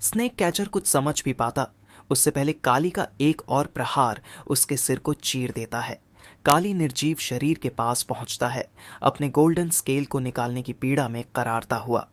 Snake catcher कुछ समझ भी पाता उससे पहले काली का एक और प्रहार उसके सिर को चीर देता है। काली निर्जीव शरीर के पास पहुंचता है, अपने गोल्डन स्केल को निकालने की पीड़ा में करारता हुआ।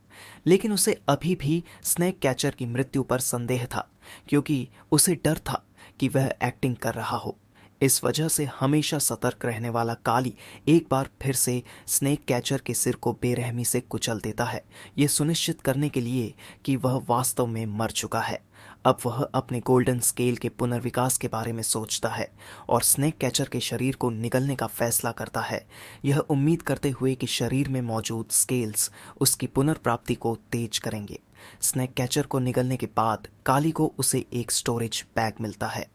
लेकिन उसे अभी भी स्नेक कैचर की मृत्यु पर संदेह था, क्योंकि उसे डर था कि वह एक्टिंग कर रहा हो। इस वजह से हमेशा सतर्क रहने वाला काली एक बार फिर से स्नेक कैचर के सिर को बेरहमी से कुचल देता है, ये सुनिश्चित करने के लिए कि वह वास्तव में मर चुका है। अब वह अपने गोल्डन स्केल के पुनर्विकास के बारे में सोचता है और स्नेक कैचर के शरीर को निगलने का फैसला करता है, यह उम्मीद करते हुए कि शरीर में मौजूद स्केल्स उसकी पुनर्प्राप्ति को तेज करेंगे। स्नेक कैचर को निगलने के बाद काली को उसे एक स्टोरेज बैग मिलता है।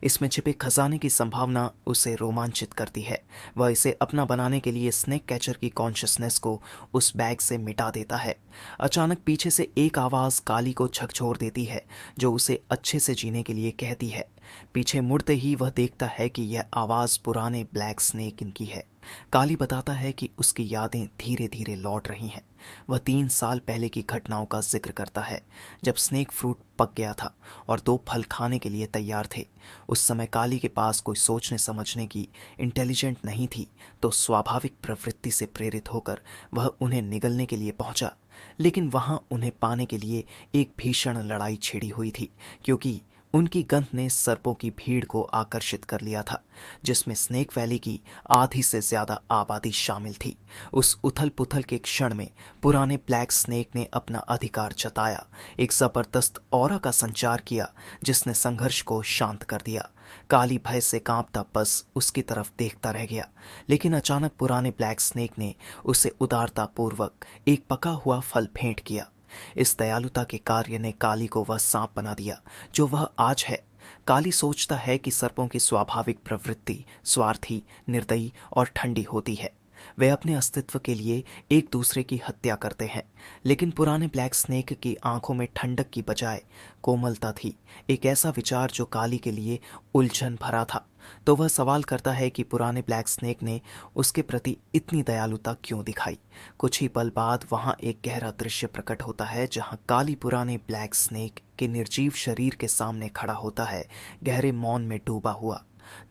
इसमें छिपे खजाने की संभावना उसे रोमांचित करती है। वह इसे अपना बनाने के लिए स्नेक कैचर की कॉन्शियसनेस को उस बैग से मिटा देता है। अचानक पीछे से एक आवाज़ काली को झकझोर देती है, जो उसे अच्छे से जीने के लिए कहती है। पीछे मुड़ते ही वह देखता है कि यह आवाज़ पुराने ब्लैक स्नेक की है। काली बताता है कि उसकी यादें धीरे धीरे लौट रही हैं। वह 3 साल पहले की घटनाओं का जिक्र करता है, जब स्नेक फ्रूट पक गया था और 2 फल खाने के लिए तैयार थे। उस समय काली के पास कोई सोचने समझने की इंटेलिजेंट नहीं थी, तो स्वाभाविक प्रवृत्ति से प्रेरित होकर वह उन्हें निगलने के लिए पहुंचा। लेकिन वहां उन्हें पाने के लिए एक भीषण लड़ाई छिड़ी हुई थी, क्योंकि उनकी गंध ने सर्पों की भीड़ को आकर्षित कर लिया था, जिसमें स्नेक वैली की आधी से ज्यादा आबादी शामिल थी। उस उथल पुथल के क्षण में पुराने ब्लैक स्नेक ने अपना अधिकार जताया, एक जबरदस्त ऑरा का संचार किया जिसने संघर्ष को शांत कर दिया। काली भय से कांपता बस उसकी तरफ देखता रह गया, लेकिन अचानक पुराने ब्लैक स्नेक ने उसे उदारतापूर्वक एक पका हुआ फल भेंट किया। इस दयालुता के कार्य ने काली को वह सांप बना दिया जो वह आज है। काली सोचता है कि सर्पों की स्वाभाविक प्रवृत्ति स्वार्थी, निर्दयी और ठंडी होती है। वे अपने अस्तित्व के लिए एक दूसरे की हत्या करते हैं, लेकिन पुराने ब्लैक स्नेक की आंखों में ठंडक की बजाय कोमलता थी, एक ऐसा विचार जो काली के लिए उलझन भरा था। तो वह सवाल करता है कि पुराने ब्लैक स्नेक ने उसके प्रति इतनी दयालुता क्यों दिखाई। कुछ ही पल बाद वहां एक गहरा दृश्य प्रकट होता है, जहां काली पुराने ब्लैक स्नेक के निर्जीव शरीर के सामने खड़ा होता है, गहरे मौन में डूबा हुआ।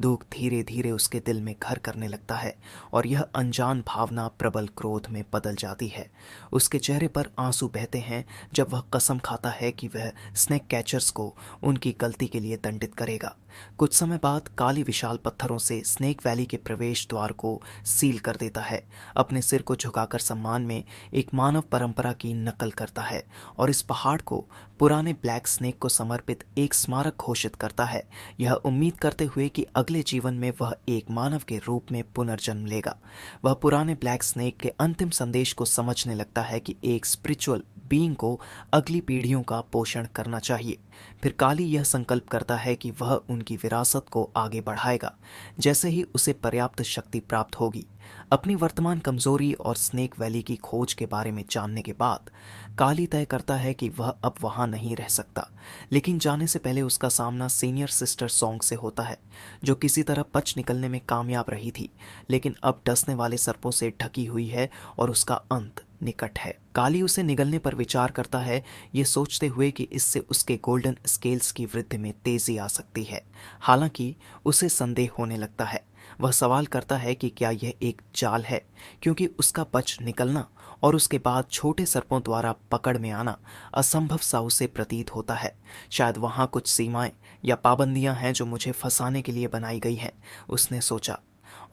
दुख धीरे धीरे उसके दिल में घर करने लगता है और यह अनजान भावना प्रबल क्रोध में बदल जाती है। उसके चेहरे पर आंसू बहते हैं जब वह कसम खाता है कि वह स्नेक कैचर्स को उनकी गलती के लिए दंडित करेगा। कुछ समय बाद काली विशाल पत्थरों से स्नेक वैली के प्रवेश द्वार को सील कर देता है, अपने सिर को झुकाकर सम्मान में एक मानव परंपरा की नकल करता है और इस पहाड़ को पुराने ब्लैक स्नेक को समर्पित एक स्मारक घोषित करता है, यह उम्मीद करते हुए कि अगले जीवन में वह एक मानव के रूप में पुनर्जन्म लेगा। वह पुराने ब्लैक स्नेक के अंतिम संदेश को समझने लगता है कि एक स्पिरिचुअल बीइंग को अगली पीढ़ियों का पोषण करना चाहिए। फिर काली यह संकल्प करता है कि वह उनकी विरासत को आगे बढ़ाएगा जैसे ही उसे पर्याप्त शक्ति प्राप्त होगी। अपनी वर्तमान कमजोरी और स्नेक वैली की खोज के बारे में जानने के बाद काली तय करता है कि वह अब वहां नहीं रह सकता, लेकिन जाने से पहले उसका सामना सीनियर सिस्टर सॉन्ग से होता है, जो किसी तरह बच निकलने में कामयाब रही थी, लेकिन अब डसने वाले सर्पों से ढकी हुई है और उसका अंत निकट है। काली उसे निगलने पर विचार करता है, ये सोचते हुए कि इससे उसके गोल्डन स्केल्स की वृद्धि में तेजी आ सकती है। हालांकि उसे संदेह होने लगता है। वह सवाल करता है कि क्या यह एक चाल है, क्योंकि उसका बच निकलना और उसके बाद छोटे सर्पों द्वारा पकड़ में आना असंभव सा उसे प्रतीत होता है। शायद वहाँ कुछ सीमाएं या पाबंदियां हैं जो मुझे फंसाने के लिए बनाई गई हैं, उसने सोचा,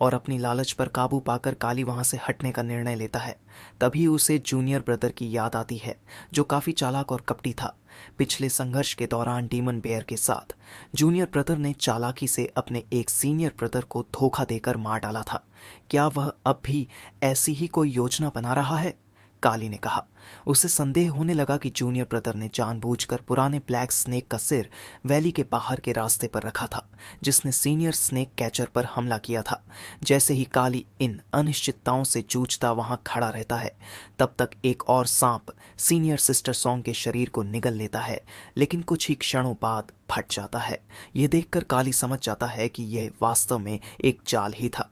और अपनी लालच पर काबू पाकर काली वहां से हटने का निर्णय लेता है। तभी उसे जूनियर ब्रदर की याद आती है, जो काफी चालाक और कपटी था। पिछले संघर्ष के दौरान डीमन बेयर के साथ जूनियर ब्रदर ने चालाकी से अपने एक सीनियर ब्रदर को धोखा देकर मार डाला था। क्या वह अब भी ऐसी ही कोई योजना बना रहा है? काली ने कहा। उसे संदेह होने लगा कि जूनियर ब्रदर ने जानबूझकर पुराने ब्लैक स्नेक का सिर वैली के बाहर के रास्ते पर रखा था, जिसने सीनियर स्नेक कैचर पर हमला किया था। जैसे ही काली इन अनिश्चितताओं से जूझता वहां खड़ा रहता है, तब तक एक और सांप सीनियर सिस्टर सॉन्ग के शरीर को निगल लेता है, लेकिन कुछ ही क्षणों बाद फट जाता है। यह देखकर काली समझ जाता है कि यह वास्तव में एक चाल ही था।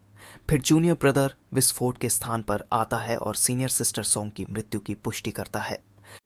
फिर जूनियर ब्रदर विस्फोट के स्थान पर आता है और सीनियर सिस्टर सॉन्ग की मृत्यु की पुष्टि करता है।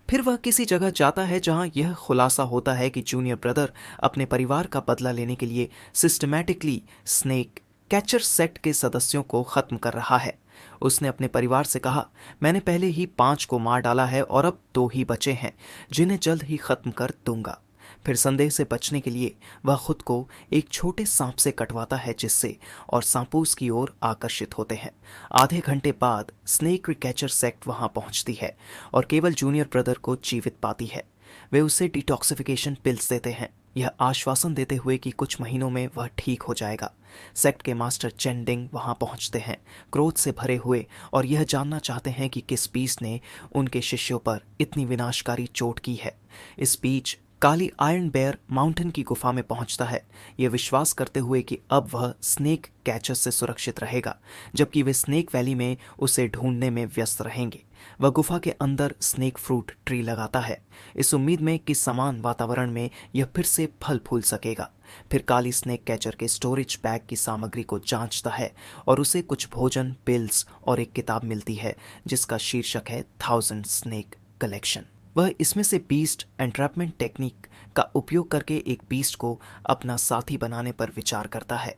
फिर वह किसी जगह जाता है जहां यह खुलासा होता है कि जूनियर ब्रदर अपने परिवार का बदला लेने के लिए सिस्टमैटिकली स्नेक कैचर सेक्ट के सदस्यों को खत्म कर रहा है। उसने अपने परिवार से कहा, मैंने पहले ही 5 को मार डाला है और अब 2 ही बचे हैं जिन्हें जल्द ही खत्म कर दूंगा। फिर संदेह से बचने के लिए वह खुद को एक छोटे सांप से कटवाता है जिससे और सांपों की ओर आकर्षित होते हैं। आधे घंटे बाद स्नेक कैचर सेक्ट वहां पहुंचती है और केवल जूनियर ब्रदर को जीवित पाती है। वे उसे डिटॉक्सिफिकेशन पिल्स देते हैं, यह आश्वासन देते हुए कि कुछ महीनों में वह ठीक हो जाएगा। सेक्ट के मास्टर चेंडिंग वहां पहुंचते हैं, क्रोध से भरे हुए, और यह जानना चाहते हैं कि किस बीस ने उनके शिष्यों पर इतनी विनाशकारी चोट की है। इस बीच काली आयरन बेयर माउंटेन की गुफा में पहुंचता है, यह विश्वास करते हुए कि अब वह स्नेक कैचर से सुरक्षित रहेगा, जबकि वे स्नेक वैली में उसे ढूंढने में व्यस्त रहेंगे। वह गुफा के अंदर स्नेक फ्रूट ट्री लगाता है, इस उम्मीद में कि समान वातावरण में यह फिर से फल फूल सकेगा। फिर काली स्नेक कैचर के स्टोरेज बैग की सामग्री को जांचता है और उसे कुछ भोजन, पिल्स और एक किताब मिलती है जिसका शीर्षक है 1000 स्नेक कलेक्शन। वह इसमें से बीस्ट एंट्रैपमेंट टेक्निक का उपयोग करके एक बीस्ट को अपना साथी बनाने पर विचार करता है।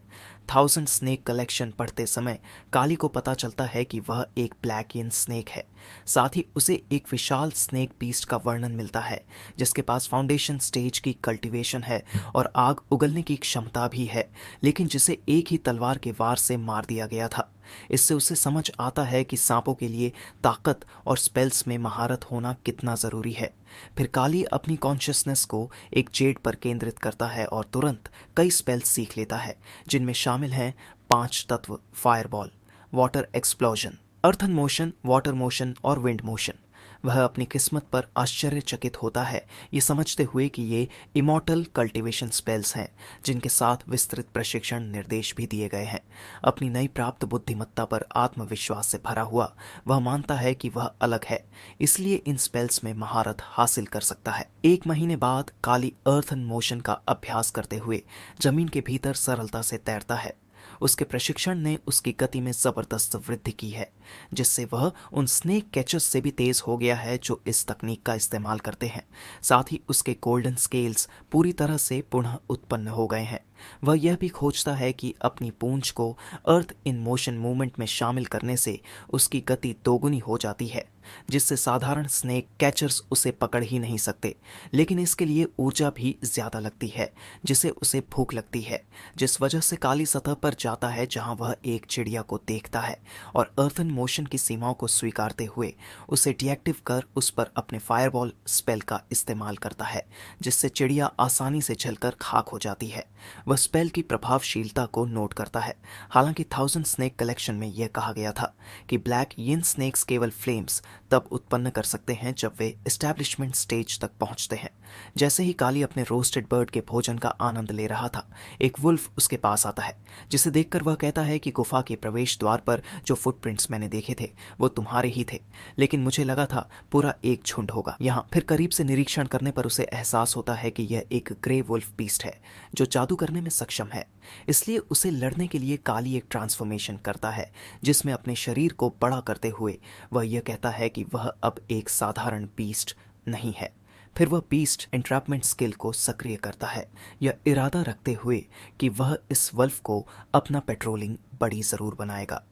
1000 स्नेक कलेक्शन पढ़ते समय काली को पता चलता है कि वह एक ब्लैकियन स्नेक है। साथ ही उसे एक विशाल स्नेक बीस्ट का वर्णन मिलता है जिसके पास फाउंडेशन स्टेज की कल्टीवेशन है और आग उगलने की क्षमता भी है, लेकिन जिसे एक ही तलवार के वार से मार दिया गया था। इससे उसे समझ आता है कि सांपों के लिए ताकत और स्पेल्स में महारत होना कितना ज़रूरी है। फिर काली अपनी कॉन्शियसनेस को एक जेड पर केंद्रित करता है और तुरंत कई स्पेल्स सीख लेता है जिनमें शामिल हैं 5 तत्व, fireball, water explosion, earthen motion, water motion और विंड मोशन। वह अपनी किस्मत पर आश्चर्यचकित होता है, ये समझते हुए कि ये इमॉर्टल कल्टीवेशन स्पेल्स हैं जिनके साथ विस्तृत प्रशिक्षण निर्देश भी दिए गए हैं। अपनी नई प्राप्त बुद्धिमत्ता पर आत्मविश्वास से भरा हुआ वह मानता है कि वह अलग है, इसलिए इन स्पेल्स में महारत हासिल कर सकता है। 1 महीने बाद काली अर्थन मोशन का अभ्यास करते हुए जमीन के भीतर सरलता से तैरता है। उसके प्रशिक्षण ने उसकी गति में जबरदस्त वृद्धि की है, जिससे वह उन स्नेक कैचर्स से भी तेज हो गया है जो इस तकनीक का इस्तेमाल करते हैं। साथ ही उसके गोल्डन स्केल्स पूरी तरह से पुनः उत्पन्न हो गए हैं। वह यह भी खोजता है कि अपनी पूंछ को अर्थ इन मोशन मूवमेंट में शामिल करने से उसकी गति दोगुनी हो जाती है, जिससे साधारण स्नेक कैचर्स उसे पकड़ ही नहीं सकते। लेकिन इसके लिए ऊर्जा भी ज्यादा लगती है, जिसे उसे भूख लगती है, जिस वजह से काली सतह पर जाता है जहां वह एक चिड़िया को देखता है और अर्थन मोशन की सीमाओं को स्वीकारते हुए उसे डीएक्टिव कर उस पर अपने फायरबॉल स्पेल का इस्तेमाल करता है, जिससे चिड़िया आसानी से जलकर खाक हो जाती है। वह स्पेल की प्रभावशीलता को नोट करता है। हालांकि 1000 स्नेक कलेक्शन में यह कहा गया था कि ब्लैक यिन स्नेक्स केवल फ्लेम्स तब उत्पन्न कर सकते हैं जब वे एस्टैब्लिशमेंट स्टेज तक पहुंचते हैं। जैसे ही काली अपने रोस्टेड बर्ड के भोजन का आनंद ले रहा था, एक वुल्फ उसके पास आता है, जिसे देखकर वह कहता है कि गुफा के प्रवेश द्वार पर जो फुटप्रिंट्स मैंने देखे थे वो तुम्हारे ही थे, लेकिन मुझे लगा था पूरा एक झुंड होगा यहाँ। फिर करीब से निरीक्षण करने पर उसे एहसास होता है कि यह एक ग्रे वुल्फ बीस्ट है जो जादू करने में सक्षम है। इसलिए उसे लड़ने के लिए काली एक ट्रांसफॉर्मेशन करता है जिसमें अपने शरीर को बड़ा करते हुए वह यह कहता है कि वह अब एक साधारण बीस्ट नहीं है। फिर वह बीस्ट एंट्रैपमेंट स्किल को सक्रिय करता है, यह इरादा रखते हुए कि वह इस वल्फ को अपना पेट्रोलिंग बड़ी ज़रूर बनाएगा।